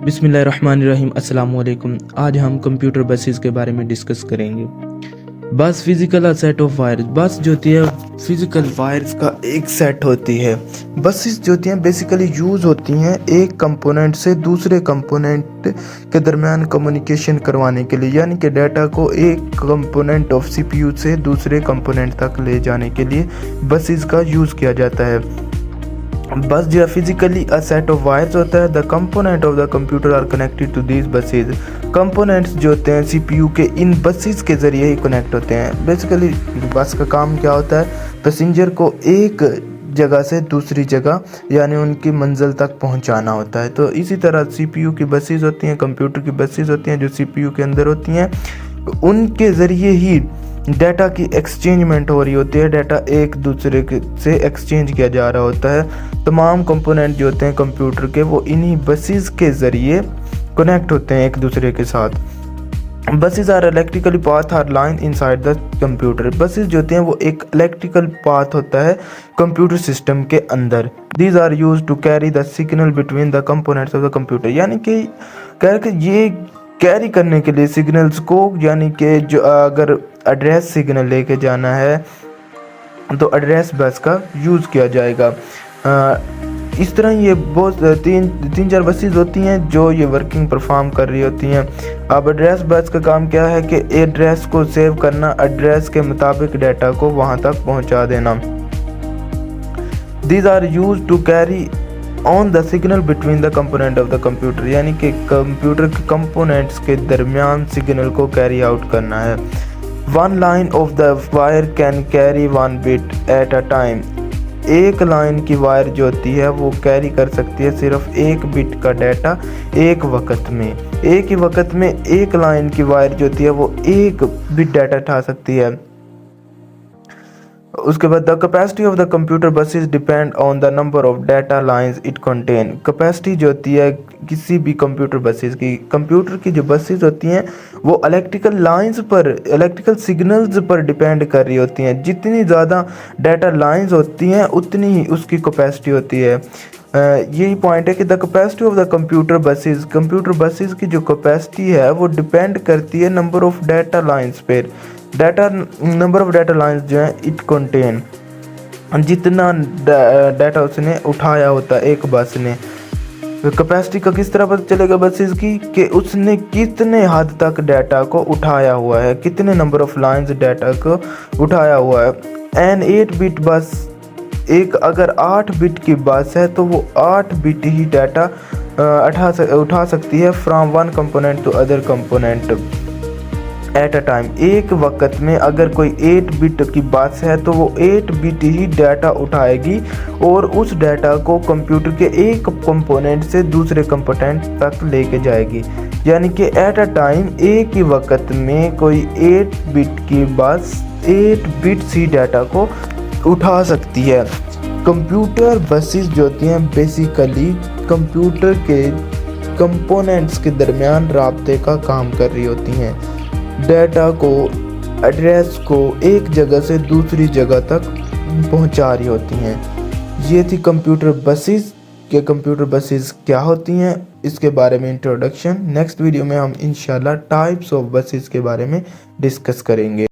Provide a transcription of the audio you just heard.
बिस्मिल्लाहिर्रहमानिर्रहीम। अस्सलाम वालेकुम। आज हम कंप्यूटर बसेस के बारे में डिस्कस करेंगे। बस फिज़िकल सेट ऑफ वायर्स। बस जो होती है फिज़िकल वायर्स का एक सेट होती है। बसेस जो होती हैं बेसिकली यूज़ होती हैं एक कंपोनेंट से दूसरे कंपोनेंट के दरमियान कम्युनिकेशन करवाने के लिए, यानी कि डाटा को एक कंपोनेंट ऑफ सीपीयू से दूसरे कंपोनेंट तक ले जाने के लिए बसेस का यूज़ किया जाता है। बस जो है physically a set of wires होता है। The component of the computer are connected to these buses. Components जो होते हैं सीपीयू के इन बसेस के ज़रिए ही कनेक्ट होते हैं। बेसिकली बस का काम क्या होता है, पैसेंजर को एक जगह से दूसरी जगह यानी उनकी मंजिल तक पहुंचाना होता है। तो इसी तरह सीपीयू की बसेस होती हैं, कंप्यूटर की बसेस होती हैं जो सीपीयू के अंदर होती हैं, उनके ज़रिए ही डाटा की एक्सचेंजमेंट हो रही होती है। डाटा एक दूसरे से एक्सचेंज किया जा रहा होता है। तमाम कंपोनेंट जो होते हैं कंप्यूटर के वो इन्हीं बसेस के ज़रिए कनेक्ट होते हैं एक दूसरे के साथ। Buses are electrically path or line inside the computer. Buses जो होते हैं वो एक इलेक्ट्रिकल पाथ होता है कंप्यूटर सिस्टम के अंदर। These are use to carry the signal between the components of the computer, यानी कि ये कैरी करने के लिए सिग्नल्स को, यानी कि जो अगर एड्रेस सिग्नल लेके जाना है तो एड्रेस बस का यूज़ किया जाएगा। इस तरह ये बहुत तीन चार बसेस होती हैं जो ये वर्किंग परफॉर्म कर रही होती हैं। अब एड्रेस बस का काम क्या है कि एड्रेस को सेव करना, एड्रेस के मुताबिक डाटा को वहाँ तक पहुँचा देना। These are use to carry on the signal between the component of the computer, यानी कि कंप्यूटर के कंपोनेंट्स के दरमियान सिग्नल को कैरी आउट करना है। One line of the wire can carry one bit eight a time. एक line की वायर जो होती है वो कैरी कर सकती है सिर्फ एक बिट का डाटा एक वक्त में। एक ही वक्त में एक लाइन की वायर जो होती है वो एक बिट डाटा उठा सकती है। उसके बाद the capacity of the computer buses depend on the number of data lines it contain. Capacity जो होती है किसी भी कंप्यूटर बसेस की, कंप्यूटर की जो बसेस होती हैं वो इलेक्ट्रिकल लाइंस पर, इलेक्ट्रिकल सिग्नल्स पर डिपेंड कर रही होती हैं। जितनी ज़्यादा डाटा लाइंस होती हैं उतनी ही उसकी कैपेसिटी होती है। यही पॉइंट है कि the capacity of the computer buses, computer buses की जो कैपेसिटी है वो डिपेंड करती है नंबर ऑफ डाटा लाइंस पर। Data number of data lines जो है इट कंटेन, जितना डाटा उसने उठाया होता है एक बस ने। कैपेसिटी का किस तरह पता चलेगा बसेस की, कि उसने कितने हद तक डाटा को उठाया हुआ है, कितने नंबर ऑफ लाइंस डाटा को उठाया हुआ है। एन 8 बिट बस, एक अगर 8 बिट की बस है तो वो 8 बिट ही डाटा उठा सकती है from one component to other component at a time. एक वक्त में अगर कोई 8 बिट की बस है तो वो 8 बिट ही डाटा उठाएगी और उस डाटा को कंप्यूटर के एक कंपोनेंट से दूसरे कंपोनेंट तक लेके जाएगी। यानी कि एट अ टाइम एक ही वक्त में कोई 8 बिट की बस 8 बिट्स ही डाटा को उठा सकती है। कंप्यूटर बसेस जो होती हैं बेसिकली कंप्यूटर के कंपोनेंट्स के दरमियान राब्ते का काम कर रही होती हैं। डाटा को, एड्रेस को एक जगह से दूसरी जगह तक पहुंचा रही होती हैं। ये थी कंप्यूटर बसेस के कंप्यूटर बसेस क्या होती हैं इसके बारे में इंट्रोडक्शन। नेक्स्ट वीडियो में हम इंशाल्लाह टाइप्स ऑफ बसेस के बारे में डिस्कस करेंगे।